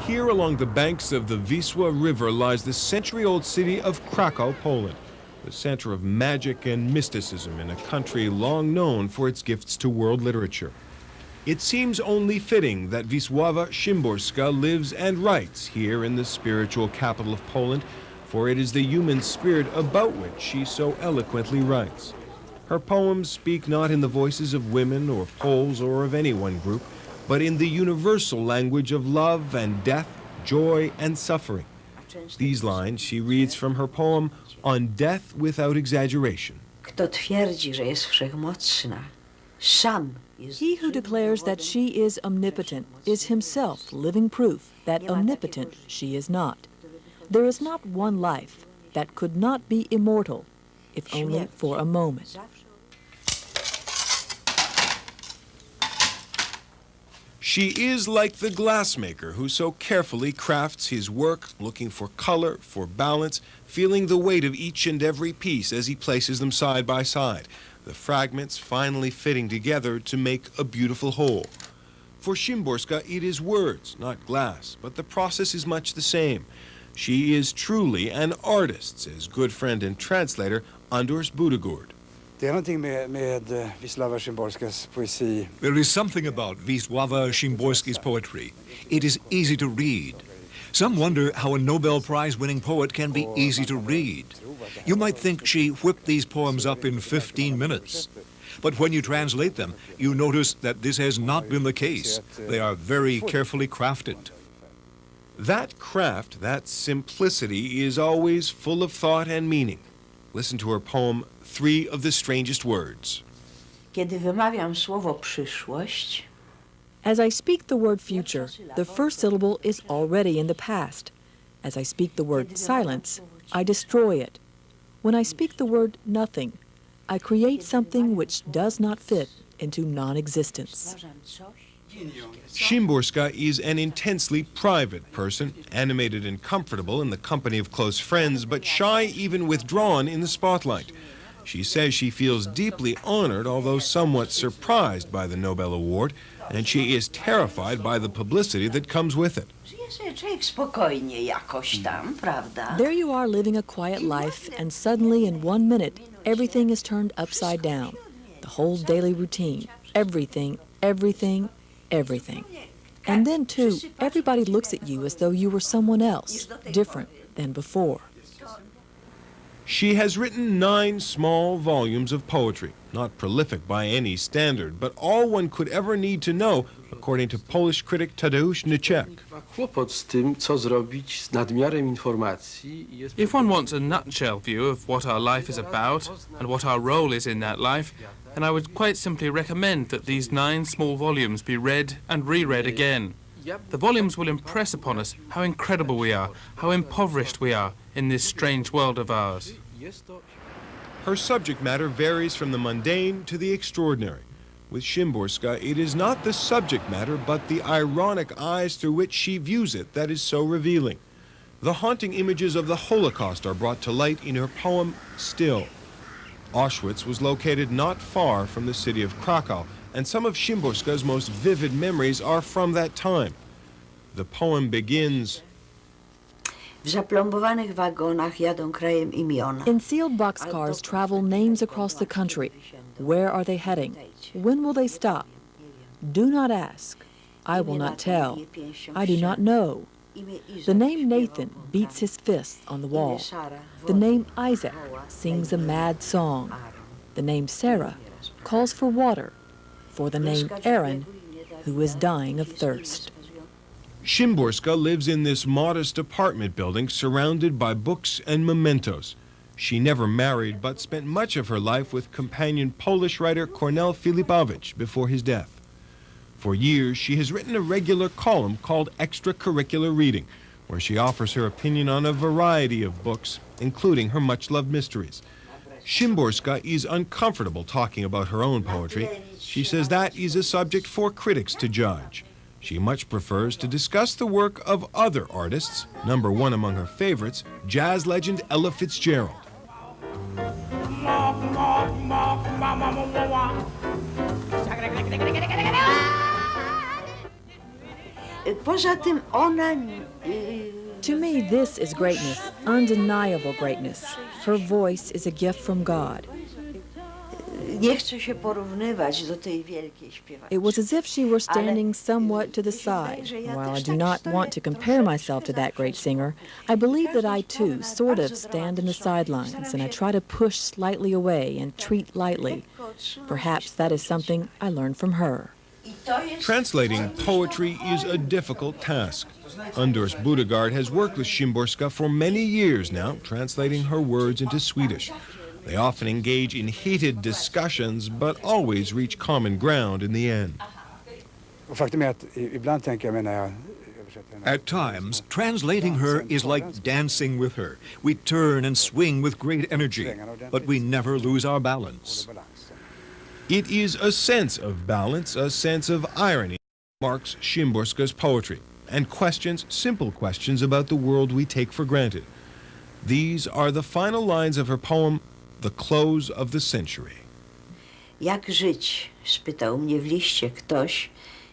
Here along the banks of the Wisła River lies the century-old city of Krakow, Poland, the center of magic and mysticism in a country long known for its gifts to world literature. It seems only fitting that Wislawa Szymborska lives and writes here in the spiritual capital of Poland, for it is the human spirit about which she so eloquently writes. Her poems speak not in the voices of women or Poles or of any one group, but in the universal language of love and death, joy and suffering. These lines she reads from her poem On Death Without Exaggeration. He who declares that she is omnipotent is himself living proof that omnipotent she is not. There is not one life that could not be immortal, if only for a moment. She is like the glassmaker who so carefully crafts his work, looking for color, for balance, feeling the weight of each and every piece as he places them side by side, the fragments finally fitting together to make a beautiful whole. For Szymborska, it is words, not glass, but the process is much the same. She is truly an artist, says good friend and translator Anders Budegård. There is something about Wislawa Szymborska's poetry. It is easy to read. Some wonder how a Nobel Prize-winning poet can be easy to read. You might think she whipped these poems up in 15 minutes. But when you translate them, you notice that this has not been the case. They are very carefully crafted. That craft, that simplicity, is always full of thought and meaning. Listen to her poem, Three of the Strangest Words. As I speak the word future, the first syllable is already in the past. As I speak the word silence, I destroy it. When I speak the word nothing, I create something which does not fit into non-existence. Szymborska is an intensely private person, animated and comfortable in the company of close friends, but shy, even withdrawn in the spotlight. She says she feels deeply honored, although somewhat surprised by the Nobel Award, and she is terrified by the publicity that comes with it. There you are living a quiet life, and suddenly in 1 minute, everything is turned upside down. The whole daily routine, everything, everything, everything. And then, too, everybody looks at you as though you were someone else, different than before. She has written 9 small volumes of poetry, not prolific by any standard, but all one could ever need to know, according to Polish critic Tadeusz Nyček. If one wants a nutshell view of what our life is about and what our role is in that life, then I would quite simply recommend that these 9 small volumes be read and reread again. The volumes will impress upon us how incredible we are, how impoverished we are in this strange world of ours. Her subject matter varies from the mundane to the extraordinary. With Szymborska, it is not the subject matter, but the ironic eyes through which she views it that is so revealing. The haunting images of the Holocaust are brought to light in her poem, Still. Auschwitz was located not far from the city of Krakow, and some of Szymborska's most vivid memories are from that time. The poem begins, In sealed boxcars travel names across the country. Where are they heading? When will they stop? Do not ask. I will not tell. I do not know. The name Nathan beats his fists on the wall. The name Isaac sings a mad song. The name Sarah calls for water. For the name Aaron, who is dying of thirst. Szymborska lives in this modest apartment building surrounded by books and mementos. She never married, but spent much of her life with companion Polish writer Kornel Filipowicz before his death. For years, she has written a regular column called Extracurricular Reading, where she offers her opinion on a variety of books, including her much-loved mysteries. Szymborska is uncomfortable talking about her own poetry. She says that is a subject for critics to judge. She much prefers to discuss the work of other artists, number 1 among her favorites, jazz legend Ella Fitzgerald. Poza tym ona To me, this is greatness, undeniable greatness. Her voice is a gift from God. nie chce się porównywać do tej wielkiej śpiewaczki. It was as if she were standing somewhat to the side. While I do not want to compare myself to that great singer, I believe that I too sort of stand in the sidelines and I try to push slightly away and treat lightly. Perhaps that is something I learned from her. Translating poetry is a difficult task. Anders Budegard has worked with Szymborska for many years now, translating her words into Swedish. They often engage in heated discussions, but always reach common ground in the end. At times, translating her is like dancing with her. We turn and swing with great energy, but we never lose our balance. It is a sense of balance, a sense of irony, marks Szymborska's poetry, and questions, simple questions about the world we take for granted. These are the final lines of her poem, The Close of the Century. Jak żyć? Spytał mnie w liście ktoś,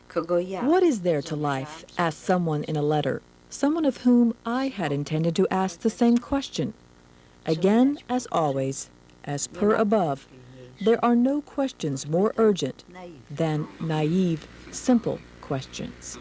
kogo ja... What is there to life? Asked someone in a letter, someone of whom I had intended to ask the same question. Again, as always, as per above, there are no questions more urgent than naive, simple questions.